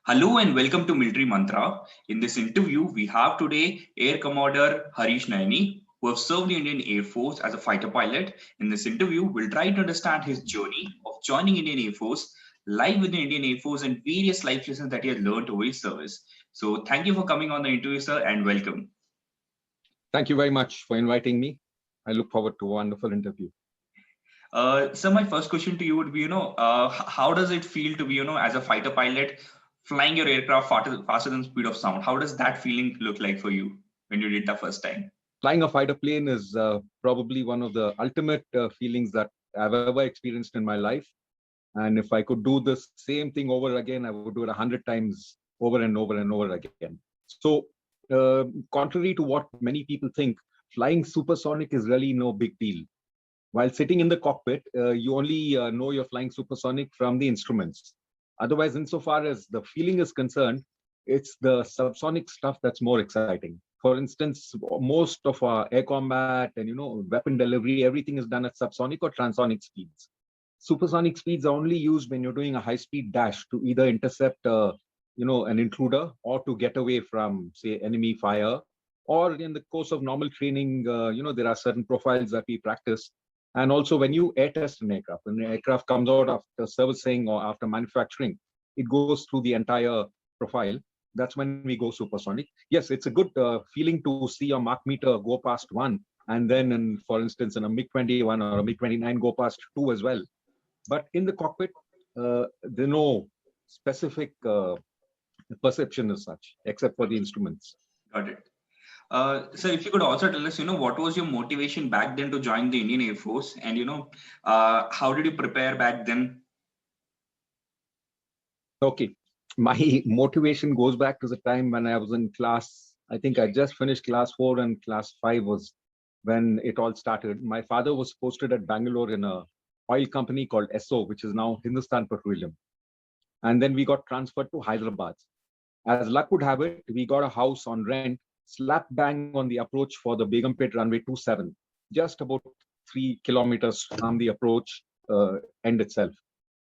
Hello and welcome to Military Mantra. In this interview, we have today Air Commodore Harish Naini, who have served the Indian Air Force as a fighter pilot. In this interview, we'll try to understand his journey of joining Indian Air Force, life with the Indian Air Force, and various life lessons that he has learned over his service. So, thank you for coming on the interview, sir, and welcome. Thank you very much for inviting me. I look forward to a wonderful interview. So my first question to you would be, how does it feel to be, as a fighter pilot, flying your aircraft faster than speed of sound? How does that feeling look like for you when you did the first time? Flying a fighter plane is probably one of the ultimate feelings that I've ever experienced in my life. And if I could do the same thing over again, I would do it 100 times over and over and over again. So, contrary to what many people think, flying supersonic is really no big deal. While sitting in the cockpit, you only know you're flying supersonic from the instruments. Otherwise, insofar as the feeling is concerned, it's the subsonic stuff that's more exciting. For instance, most of our air combat and weapon delivery, everything is done at subsonic or transonic speeds. Supersonic speeds are only used when you're doing a high-speed dash to either intercept, an intruder or to get away from, say, enemy fire. Or in the course of normal training, there are certain profiles that we practice. And also, when you air test an aircraft, when the aircraft comes out after servicing or after manufacturing, it goes through the entire profile. That's when we go supersonic. Yes, it's a good feeling to see your Mach meter go past 1, and then, for instance, in a MiG-21 or a MiG-29, go past 2 as well. But in the cockpit, there's no specific perception as such, except for the instruments. Got it. So if you could also tell us, what was your motivation back then to join the Indian Air Force, and how did you prepare back then? Okay, my motivation goes back to the time when I was in class. I think I just finished class 4 and class 5 was when it all started. My father was posted at Bangalore in a oil company called Esso, which is now Hindustan Petroleum. And then we got transferred to Hyderabad. As luck would have it, we got a house on rent, slap bang on the approach for the Begumpet runway 27, just about 3 kilometers from the approach end itself.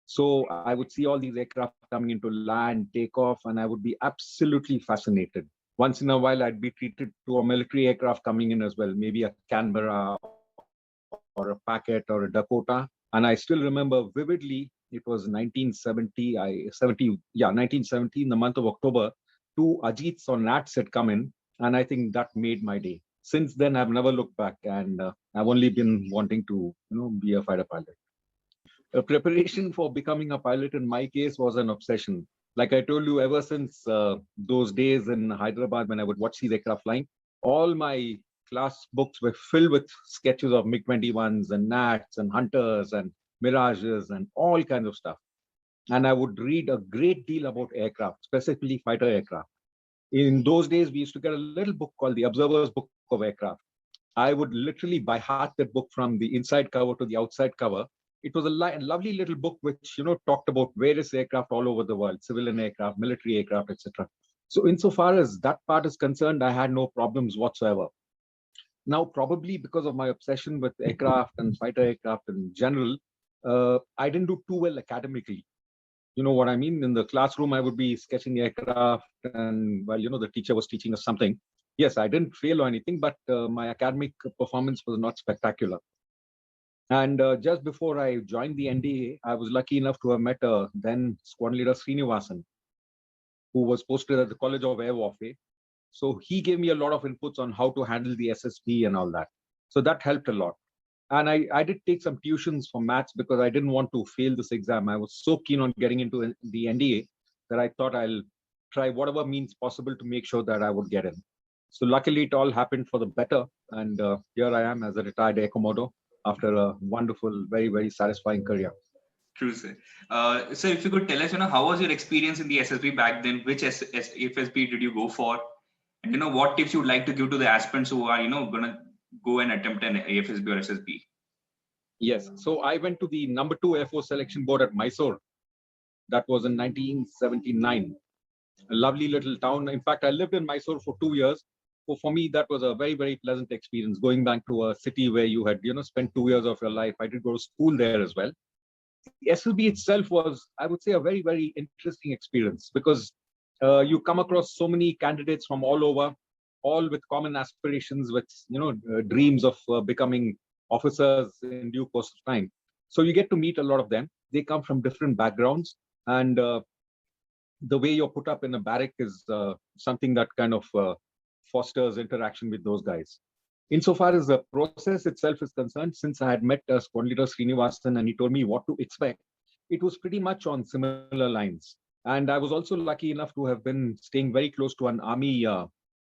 So I would see all these aircraft coming into land, take off, and I would be absolutely fascinated. Once in a while, I'd be treated to a military aircraft coming in as well, maybe a Canberra or a Packet or a Dakota. And I still remember vividly, it was 1970, 1970, in the month of October, 2 Ajits or Nats had come in, and I think that made my day. Since then, I've never looked back, and I've only been wanting to, be a fighter pilot. Preparation for becoming a pilot in my case was an obsession. Like I told you, ever since those days in Hyderabad when I would watch these aircraft flying, all my class books were filled with sketches of MiG-21s and Nats and Hunters and Mirages and all kinds of stuff. And I would read a great deal about aircraft, specifically fighter aircraft. In those days, we used to get a little book called the Observer's Book of Aircraft. I would literally by heart that book from the inside cover to the outside cover. It was a lovely little book which talked about various aircraft all over the world, civilian aircraft, military aircraft, etc. So insofar as that part is concerned, I had no problems whatsoever. Now, probably because of my obsession with aircraft and fighter aircraft in general, I didn't do too well academically. You know what I mean? In the classroom, I would be sketching aircraft, and while the teacher was teaching us something. Yes, I didn't fail or anything, but my academic performance was not spectacular. And just before I joined the NDA, I was lucky enough to have met then Squadron Leader Srinivasan, who was posted at the College of Air Warfare. So he gave me a lot of inputs on how to handle the SSB and all that. So that helped a lot. And I did take some tuitions for maths because I didn't want to fail this exam. I was so keen on getting into the NDA that I thought I'll try whatever means possible to make sure that I would get in. So luckily, it all happened for the better. And here I am as a retired Air Commodore after a wonderful, very, very satisfying career. True, sir. So if you could tell us, how was your experience in the SSB back then? Which FSB did you go for? And what tips you would like to give to the aspirants who are, going to go and attempt an AFSB or SSB? Yes. So I went to the number 2 Air Force Selection Board at Mysore. That was in 1979. A lovely little town. In fact, I lived in Mysore for 2 years. So for me, that was a very, very pleasant experience, going back to a city where you had, spent 2 years of your life. I did go to school there as well. The SSB itself was, I would say, a very, very interesting experience because you come across so many candidates from all over, all with common aspirations, with dreams of becoming officers in due course of time. So you get to meet a lot of them. They come from different backgrounds, and the way you're put up in a barrack is something that kind of fosters interaction with those guys. Insofar as the process itself is concerned, since I had met Squad Leader Srinivasan and he told me what to expect, it was pretty much on similar lines. And I was also lucky enough to have been staying very close to an army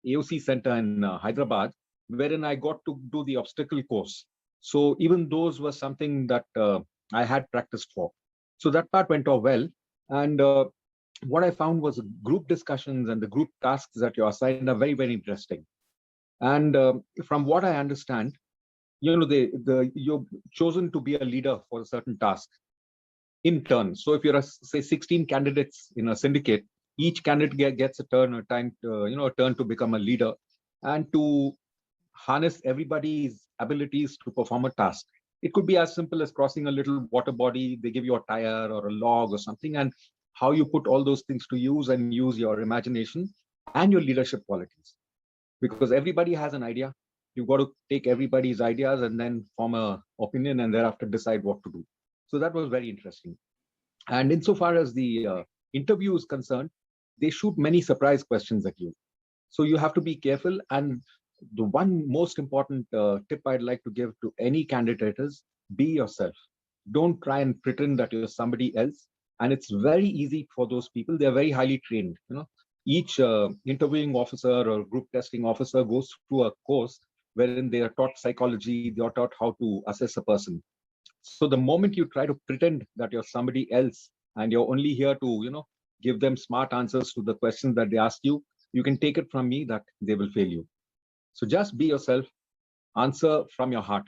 AOC center in Hyderabad, wherein I got to do the obstacle course. So even those were something that I had practiced for. So that part went off well. And what I found was group discussions and the group tasks that you're assigned are very, very interesting. And from what I understand, you're chosen to be a leader for a certain task in turn. So if you're say 16 candidates in a syndicate, each candidate gets a turn, a turn to become a leader and to harness everybody's abilities to perform a task. It could be as simple as crossing a little water body. They give you a tire or a log or something, and how you put all those things to use and use your imagination and your leadership qualities. Because everybody has an idea. You've got to take everybody's ideas and then form an opinion and thereafter decide what to do. So that was very interesting. And insofar as the interview is concerned, they shoot many surprise questions at you. So you have to be careful. And the one most important tip I'd like to give to any candidate is be yourself. Don't try and pretend that you're somebody else. And it's very easy for those people. They're very highly trained. Each interviewing officer or group testing officer goes through a course wherein they are taught psychology, they are taught how to assess a person. So the moment you try to pretend that you're somebody else and you're only here to, give them smart answers to the questions that they ask you, you can take it from me that they will fail you. So just be yourself, answer from your heart,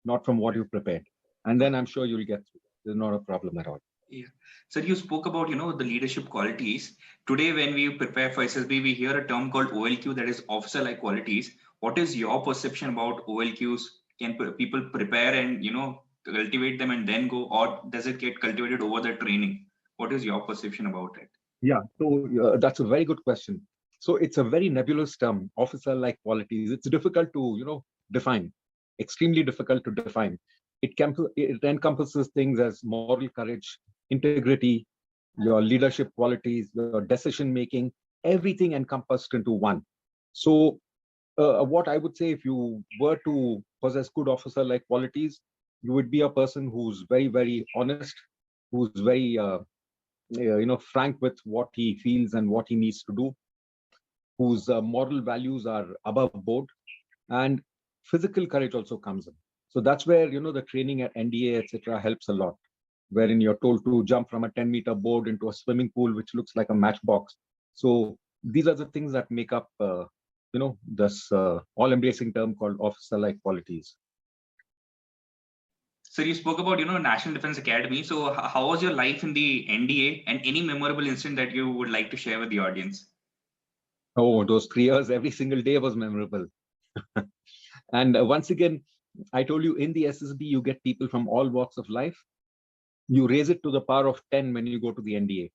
not from what you prepared. And then I'm sure you'll get through. There's not a problem at all. Yeah. So you spoke about, the leadership qualities. Today, when we prepare for SSB, we hear a term called OLQ, that is officer-like qualities. What is your perception about OLQs? Can people prepare and, cultivate them and then go, or does it get cultivated over the training? What is your perception about it? Yeah, so that's a very good question. So it's a very nebulous term, officer-like qualities. It's difficult to, define, extremely difficult to define. It encompasses things as moral courage, integrity, your leadership qualities, your decision making, everything encompassed into one. So what I would say, if you were to possess good officer-like qualities, you would be a person who's very, very honest, who's very frank with what he feels and what he needs to do, whose moral values are above board, and physical courage also comes in. So that's where the training at NDA etc. helps a lot, wherein you're told to jump from a 10-meter board into a swimming pool which looks like a matchbox. So these are the things that make up this all-embracing term called officer-like qualities. So you spoke about, National Defense Academy. So how was your life in the NDA, and any memorable incident that you would like to share with the audience? Oh, those 3 years, every single day was memorable. And once again, I told you, in the SSB, you get people from all walks of life. You raise it to the power of 10 when you go to the NDA,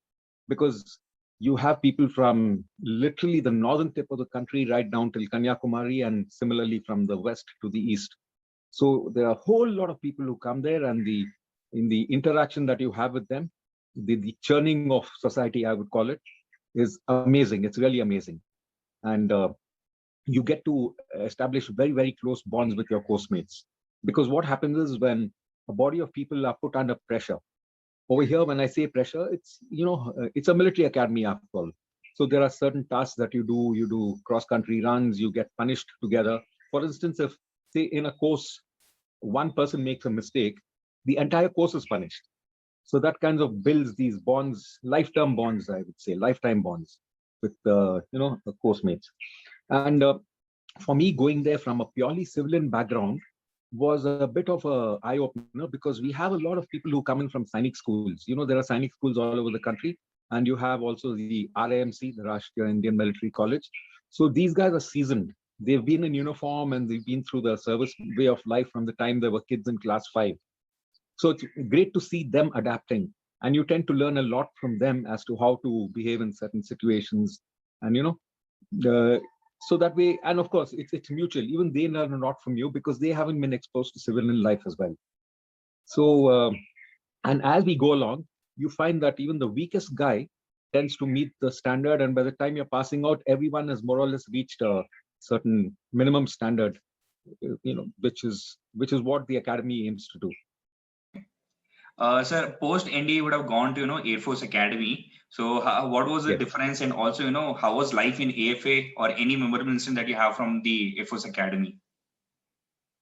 because you have people from literally the northern tip of the country right down till Kanyakumari, and similarly from the west to the east. So there are a whole lot of people who come there, and in the interaction that you have with them, the churning of society, I would call it, is amazing. It's really amazing. And you get to establish very, very close bonds with your course mates. Because what happens is, when a body of people are put under pressure, over here, when I say pressure, it's, it's a military academy after all. So there are certain tasks that you do cross-country runs, you get punished together. For instance, if, say, in a course, one person makes a mistake, the entire course is punished. So that kind of builds these bonds, lifetime bonds, I would say, lifetime bonds with, the course mates. And for me, going there from a purely civilian background was a bit of a eye-opener, because we have a lot of people who come in from Sainik schools. There are Sainik schools all over the country, and you have also the RAMC, the Rashtriya Indian Military College. So these guys are seasoned. They've been in uniform and they've been through the service way of life from the time they were kids in class 5. So it's great to see them adapting and you tend to learn a lot from them as to how to behave in certain situations. And so that way, and of course it's mutual. Even they learn a lot from you because they haven't been exposed to civilian life as well. So and as we go along, you find that even the weakest guy tends to meet the standard, and by the time you're passing out, everyone has more or less reached a certain minimum standard, which is what the academy aims to do. Sir, post NDA would have gone to Air Force Academy. So what was the Yes. difference, and also how was life in AFA, or any memorable incident that you have from the Air Force Academy?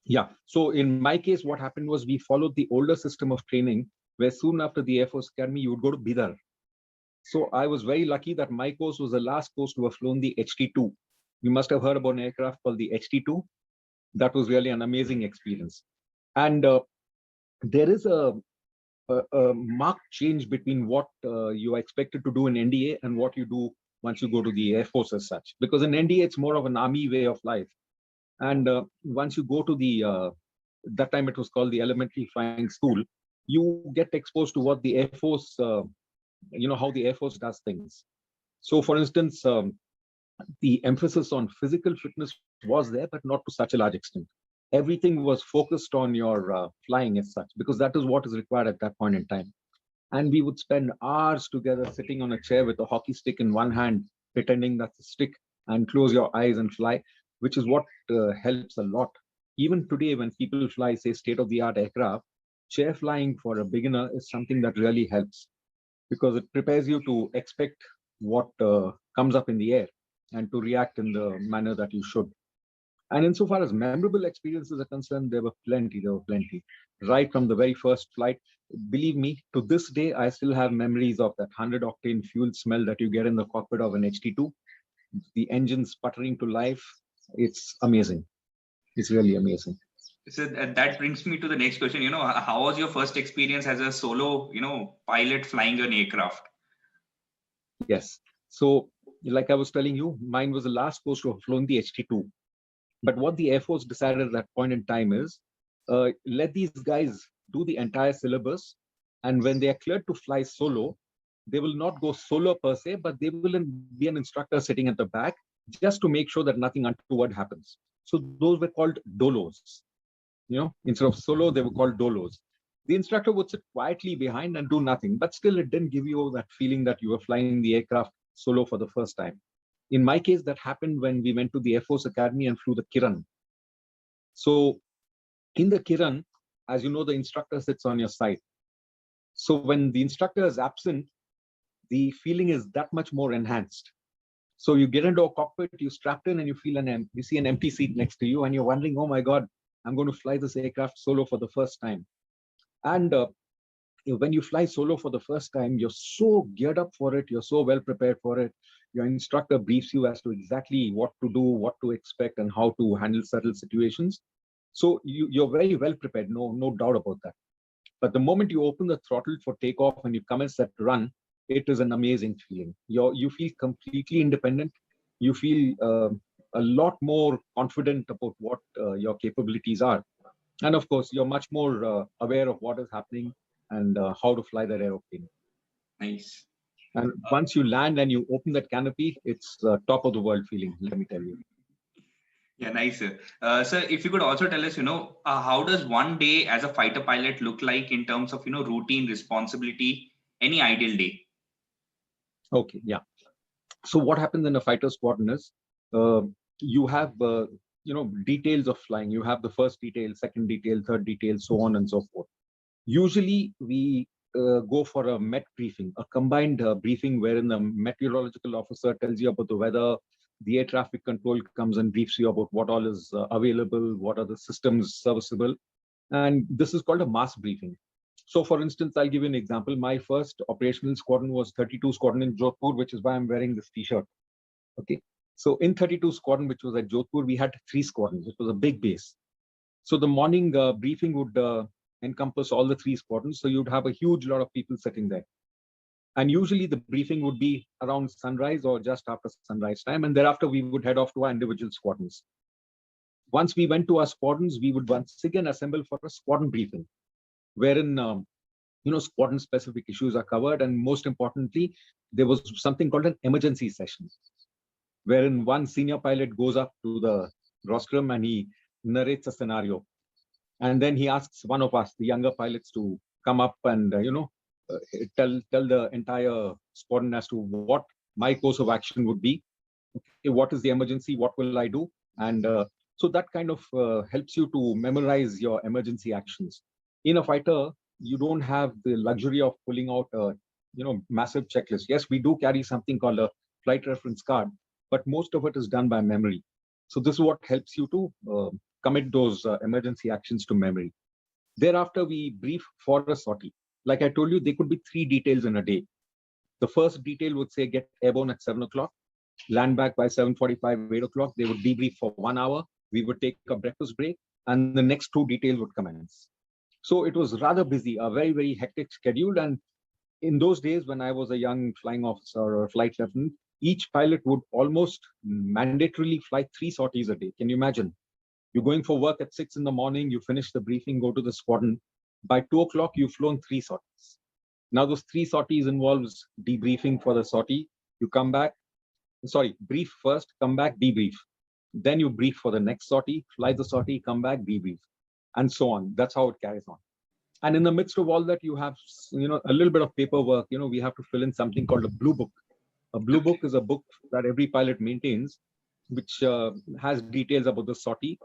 Yeah. So in my case, what happened was we followed the older system of training, where soon after the Air Force Academy, you would go to Bidar. So I was very lucky that my course was the last course to have flown the HT-2. You must have heard about an aircraft called the HT-2. That was really an amazing experience. And there is a marked change between what you are expected to do in NDA and what you do once you go to the Air Force as such. Because in NDA, it's more of an army way of life. And once you go to the, that time it was called the Elementary Flying School, you get exposed to what the Air Force, how the Air Force does things. So for instance, the emphasis on physical fitness was there, but not to such a large extent. Everything was focused on your flying as such, because that is what is required at that point in time. And we would spend hours together sitting on a chair with a hockey stick in one hand, pretending that's a stick, and close your eyes and fly, which is what helps a lot. Even today, when people fly, say, state-of-the-art aircraft, chair flying for a beginner is something that really helps, because it prepares you to expect what comes up in the air and to react in the manner that you should. And insofar as memorable experiences are concerned, there were plenty. Right from the very first flight, believe me, to this day, I still have memories of that 100-octane fuel smell that you get in the cockpit of an HT-2, the engine sputtering to life. It's amazing. It's really amazing. So that brings me to the next question. How was your first experience as a solo, pilot flying an aircraft? Yes. So, like I was telling you, mine was the last course to have flown the HT-2. But what the Air Force decided at that point in time is, let these guys do the entire syllabus. And when they are cleared to fly solo, they will not go solo per se, but they will be an instructor sitting at the back just to make sure that nothing untoward happens. So those were called dolos. Instead of solo, they were called dolos. The instructor would sit quietly behind and do nothing, but still it didn't give you that feeling that you were flying the aircraft solo for the first time. In my case, that happened when we went to the Air Force Academy and flew the Kiran. So in the Kiran, as you know, the instructor sits on your side. So when the instructor is absent, the feeling is that much more enhanced. So you get into a cockpit, you strapped in, and you you see an empty seat next to you, and you're wondering, oh my God, I'm going to fly this aircraft solo for the first time. And when you fly solo for the first time, you're so geared up for it, you're so well prepared for it. Your instructor briefs you as to exactly what to do, what to expect, and how to handle certain situations. So you're very well prepared, no doubt about that. But the moment you open the throttle for takeoff and you commence that run, it is an amazing feeling. You feel completely independent. You feel a lot more confident about what your capabilities are. And of course, you're much more aware of what is happening and how to fly that aeroplane. Nice. And once you land and you open that canopy, it's top of the world feeling, let me tell you. Yeah, nice, sir. Sir, if you could also tell us, how does one day as a fighter pilot look like in terms of, routine, responsibility, any ideal day? Okay, yeah. So what happens in a fighter squadron is, you have, details of flying. You have the first detail, second detail, third detail, so on and so forth. Usually we go for a MET briefing, a combined briefing wherein the meteorological officer tells you about the weather, the air traffic control comes and briefs you about what all is available, what are the systems serviceable. And this is called a mass briefing. So for instance, I'll give you an example. My first operational squadron was 32 Squadron in Jodhpur, which is why I'm wearing this t-shirt. Okay. So in 32 Squadron, which was at Jodhpur, we had 3 squadrons. It was a big base. So the morning briefing would encompass all the 3 squadrons. So you'd have a huge lot of people sitting there. And usually the briefing would be around sunrise or just after sunrise time. And thereafter, we would head off to our individual squadrons. Once we went to our squadrons, we would once again assemble for a squadron briefing, wherein squadron specific issues are covered. And most importantly, there was something called an emergency session, wherein one senior pilot goes up to the rostrum and he narrates a scenario. And then he asks one of us, the younger pilots, to come up and, tell the entire squadron as to what my course of action would be. Okay, what is the emergency? What will I do? And so that kind of helps you to memorize your emergency actions. In a fighter, you don't have the luxury of pulling out a massive checklist. Yes, we do carry something called a flight reference card, but most of it is done by memory. So this is what helps you to commit those emergency actions to memory. Thereafter, we brief for a sortie. Like I told you, there could be 3 details in a day. The first detail would say get airborne at 7 o'clock, land back by 7:45, 8 o'clock. They would debrief for 1 hour. We would take a breakfast break, and the next 2 details would commence. So it was rather busy, a very, very hectic schedule. And in those days, when I was a young flying officer or flight lieutenant, each pilot would almost mandatorily fly 3 sorties a day. Can you imagine? You're going for work at 6 in the morning, you finish the briefing, go to the squadron. By 2 o'clock, you've flown 3 sorties. Now, those 3 sorties involves debriefing for the sortie. You come back, brief first, come back, debrief. Then you brief for the next sortie, fly the sortie, come back, debrief, and so on. That's how it carries on. And in the midst of all that, you have, a little bit of paperwork. We have to fill in something called a blue book. A blue book is a book that every pilot maintains, which has details about the sortie.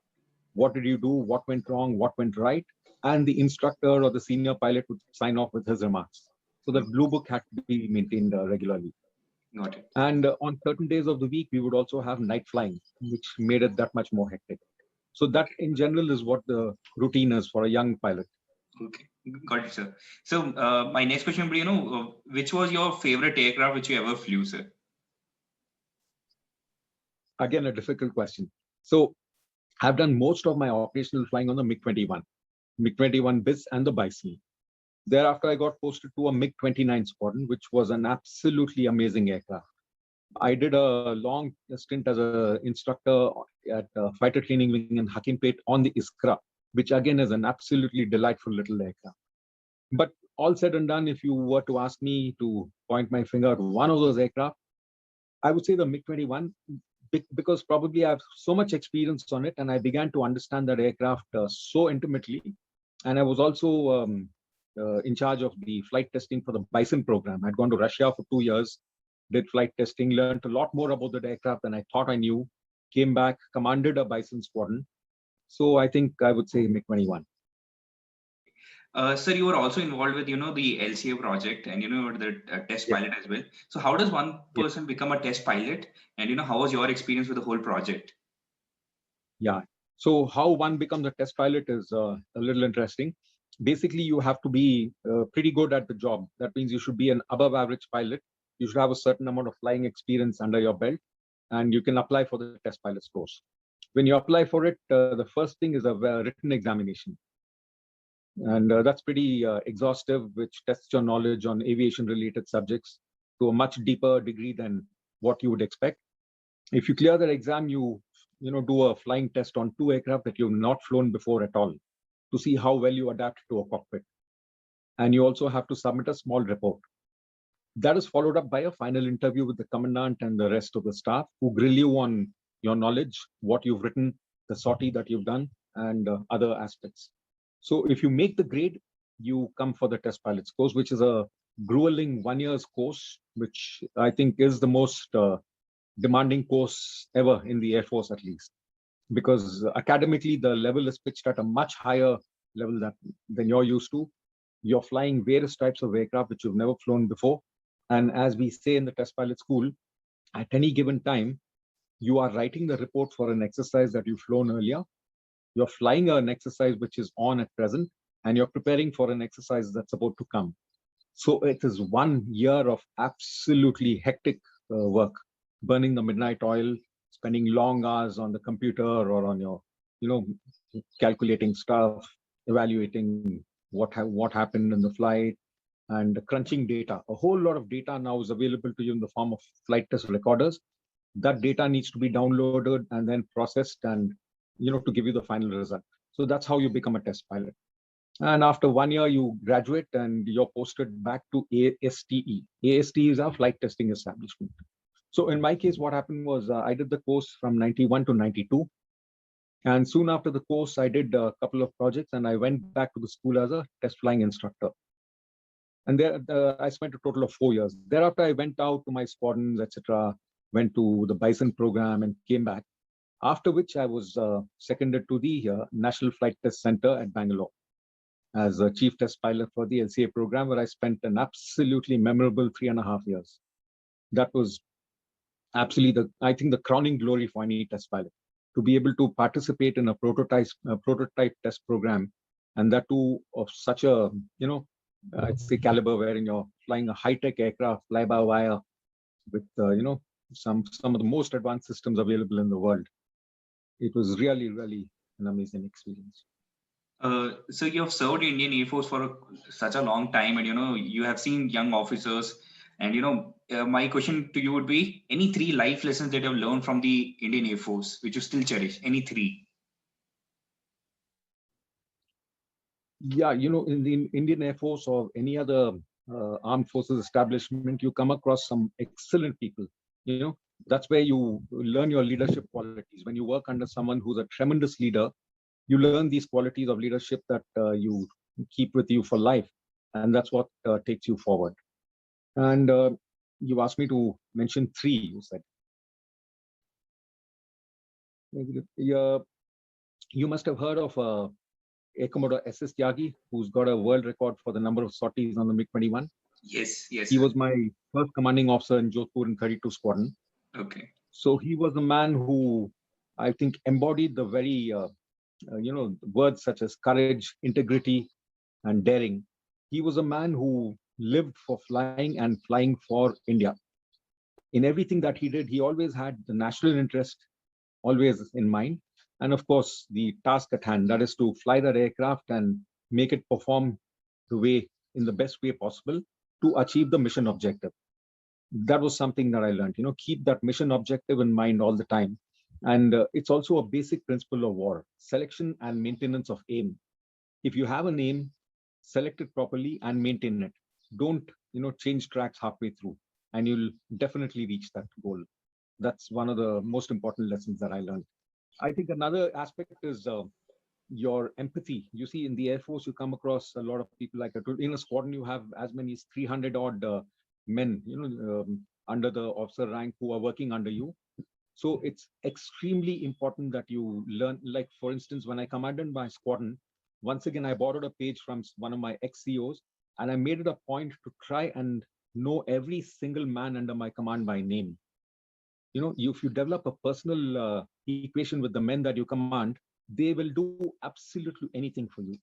What did you do? What went wrong? What went right? And the instructor or the senior pilot would sign off with his remarks. So the blue book had to be maintained regularly. Got it. And on certain days of the week, we would also have night flying, which made it that much more hectic. So that in general is what the routine is for a young pilot. Okay, got it, sir. So my next question would be, which was your favorite aircraft which you ever flew, sir? Again, a difficult question. So I've done most of my operational flying on the MiG-21, MiG-21 BIS and the Bison. Thereafter, I got posted to a MiG-29 squadron, which was an absolutely amazing aircraft. I did a long stint as an instructor at fighter training wing in Hakimpet on the Iskra, which again is an absolutely delightful little aircraft. But all said and done, if you were to ask me to point my finger at one of those aircraft, I would say the MiG-21, because probably I have so much experience on it, and I began to understand that aircraft so intimately. And I was also in charge of the flight testing for the Bison program. I'd gone to Russia for 2 years, did flight testing, learned a lot more about the aircraft than I thought I knew, came back, commanded a Bison squadron. So I think I would say MiG-21. Sir, you were also involved with, the LCA project and, the test pilot as well. So how does one person become a test pilot? And, how was your experience with the whole project? Yeah. So how one becomes a test pilot is a little interesting. Basically, you have to be pretty good at the job. That means you should be an above average pilot. You should have a certain amount of flying experience under your belt, and you can apply for the test pilot's course. When you apply for it, the first thing is a written examination. And that's pretty exhaustive, which tests your knowledge on aviation related subjects to a much deeper degree than what you would expect. If you clear that exam, you do a flying test on 2 aircraft that you've not flown before at all to see how well you adapt to a cockpit. And you also have to submit a small report. That is followed up by a final interview with the commandant and the rest of the staff, who grill you on your knowledge, what you've written, the sortie that you've done, and other aspects. So if you make the grade, you come for the test pilot's course, which is a grueling 1 year's course, which I think is the most demanding course ever in the Air Force, at least, because academically the level is pitched at a much higher level than you're used to. You're flying various types of aircraft which you've never flown before. And as we say in the test pilot school, at any given time, you are writing the report for an exercise that you've flown earlier. You're flying an exercise which is on at present, and you're preparing for an exercise that's about to come. So it is 1 year of absolutely hectic work, burning the midnight oil, spending long hours on the computer or on your, calculating stuff, evaluating what happened in the flight, and crunching data. A whole lot of data now is available to you in the form of flight test recorders. That data needs to be downloaded and then processed and, to give you the final result. So that's how you become a test pilot. And after 1 year, you graduate and you're posted back to ASTE. ASTE is our flight testing establishment. So in my case, what happened was I did the course from 91 to 92. And soon after the course, I did a couple of projects and I went back to the school as a test flying instructor. And there, I spent a total of 4 years. Thereafter, I went out to my squadrons, etc., went to the Bison program and came back. After which I was seconded to the National Flight Test Center at Bangalore as a chief test pilot for the LCA program, where I spent an absolutely memorable 3.5 years. That was absolutely I think the crowning glory for any test pilot, to be able to participate in a prototype test program, and that too of such a, I'd say caliber, wherein you're flying a high-tech aircraft, fly-by-wire, with some of the most advanced systems available in the world. It was really, really an amazing experience. So you have served Indian Air Force for such a long time, and you have seen young officers. And my question to you would be: any 3 life lessons that you have learned from the Indian Air Force, which you still cherish? Any 3? Yeah, in the Indian Air Force or any other armed forces establishment, you come across some excellent people. That's where you learn your leadership qualities. When you work under someone who's a tremendous leader, you learn these qualities of leadership that you keep with you for life, and that's what takes you forward. And you asked me to mention 3. You said, yeah, you must have heard of Air Commodore S.S. Tyagi, who's got a world record for the number of sorties on the MiG-21. Yes. He was my first commanding officer in Jodhpur in 32 Squadron. Okay. So he was a man who I think embodied the very, words such as courage, integrity, and daring. He was a man who lived for flying and flying for India. In everything that he did, he always had the national interest always in mind. And of course, the task at hand, that is to fly that aircraft and make it perform in the best way possible to achieve the mission objective. That was something that I learned, keep that mission objective in mind all the time. And it's also a basic principle of war: selection and maintenance of aim. If you have an aim, select it properly and maintain it. Don't, change tracks halfway through, and you'll definitely reach that goal. That's one of the most important lessons that I learned. I think another aspect is your empathy. You see, in the Air Force, you come across a lot of people. Like in a squadron, you have as many as 300 odd men, under the officer rank, who are working under you. So it's extremely important that you learn. Like, for instance, when I commanded my squadron, once again, I borrowed a page from one of my ex-COs, and I made it a point to try and know every single man under my command by name. If you develop a personal equation with the men that you command, they will do absolutely anything for you.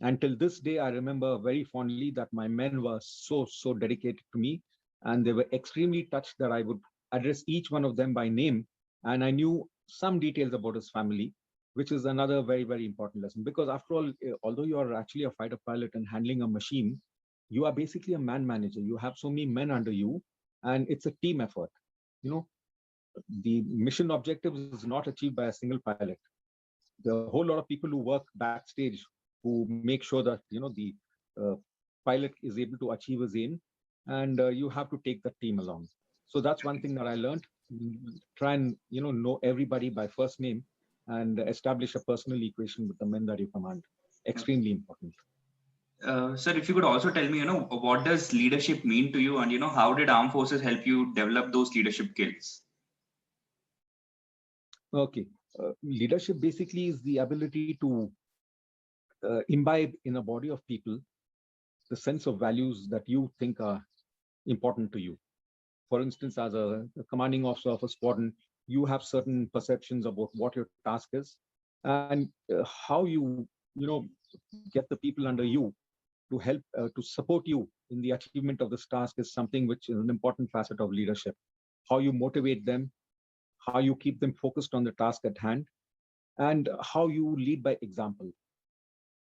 Until this day, I remember very fondly that my men were so dedicated to me, and they were extremely touched that I would address each one of them by name, and I knew some details about his family, which is another very, very important lesson. Because after all, although you are actually a fighter pilot and handling a machine, you are basically a man manager. You have so many men under you, and it's a team effort. The mission objective is not achieved by a single pilot. There are a whole lot of people who work backstage who make sure that the pilot is able to achieve his aim, and you have to take the team along. So that's one thing that I learned. Try and know everybody by first name and establish a personal equation with the men that you command. Extremely important. Sir, if you could also tell me, what does leadership mean to you, and how did armed forces help you develop those leadership skills? Okay, leadership basically is the ability to imbibe in a body of people the sense of values that you think are important to you. For instance, as a commanding officer of a squadron, you have certain perceptions about what your task is, and how you get the people under you to help to support you in the achievement of this task is something which is an important facet of leadership. How you motivate them, how you keep them focused on the task at hand, and how you lead by example.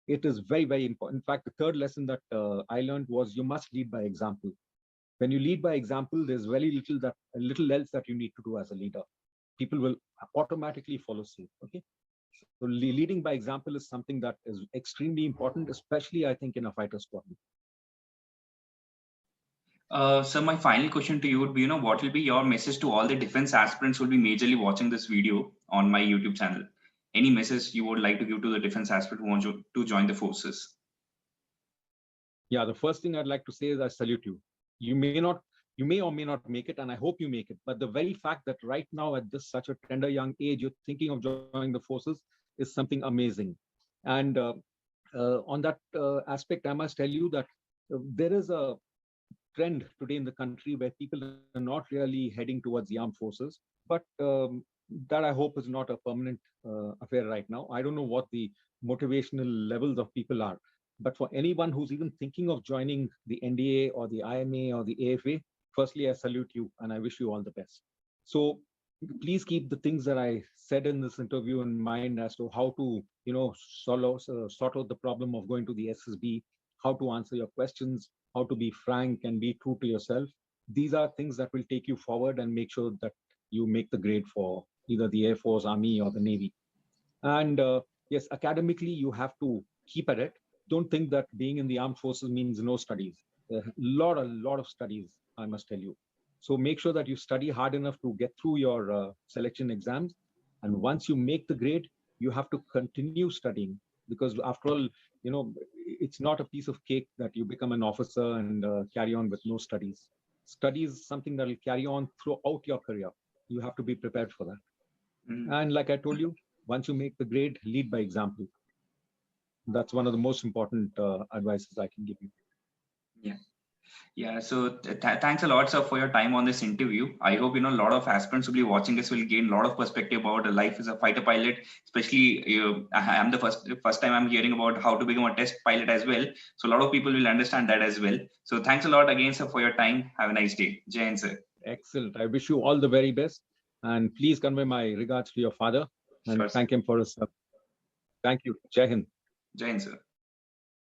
It is very, very important. In fact, the third lesson that I learned was you must lead by example. When you lead by example, there's very little else that you need to do as a leader. People will automatically follow suit. Okay. So leading by example is something that is extremely important, especially I think in a fighter squadron. So my final question to you would be, what will be your message to all the defense aspirants who will be majorly watching this video on my YouTube channel? Any message you would like to give to the defense aspirant who wants to join the forces? Yeah, the first thing I'd like to say is I salute you. You may or may not make it, and I hope you make it. But the very fact that right now at this such a tender young age, you're thinking of joining the forces is something amazing. And on that aspect, I must tell you that there is a trend today in the country where people are not really heading towards the armed forces, but that I hope is not a permanent affair right now. I don't know what the motivational levels of people are, but for anyone who's even thinking of joining the NDA or the IMA or the AFA, firstly, I salute you and I wish you all the best. So please keep the things that I said in this interview in mind as to how to, sort out the problem of going to the SSB, how to answer your questions, how to be frank and be true to yourself. These are things that will take you forward and make sure that you make the grade for either the Air Force, Army, or the Navy. And yes, academically, you have to keep at it. Don't think that being in the armed forces means no studies. A lot of studies, I must tell you. So make sure that you study hard enough to get through your selection exams. And once you make the grade, you have to continue studying, because after all, it's not a piece of cake that you become an officer and carry on with no studies. Studies is something that will carry on throughout your career. You have to be prepared for that. And like I told you, once you make the grade, lead by example. That's one of the most important advices I can give you. Yeah, so thanks a lot, sir, for your time on this interview. I hope, a lot of aspirants will be watching this will gain a lot of perspective about life as a fighter pilot. Especially, I am the first time I'm hearing about how to become a test pilot as well. So a lot of people will understand that as well. So thanks a lot again, sir, for your time. Have a nice day. Jai Hind, sir. Excellent. I wish you all the very best. And please convey my regards to your father and Sure, thank him for his. Thank you. Jai Hind. Jai Hind, sir.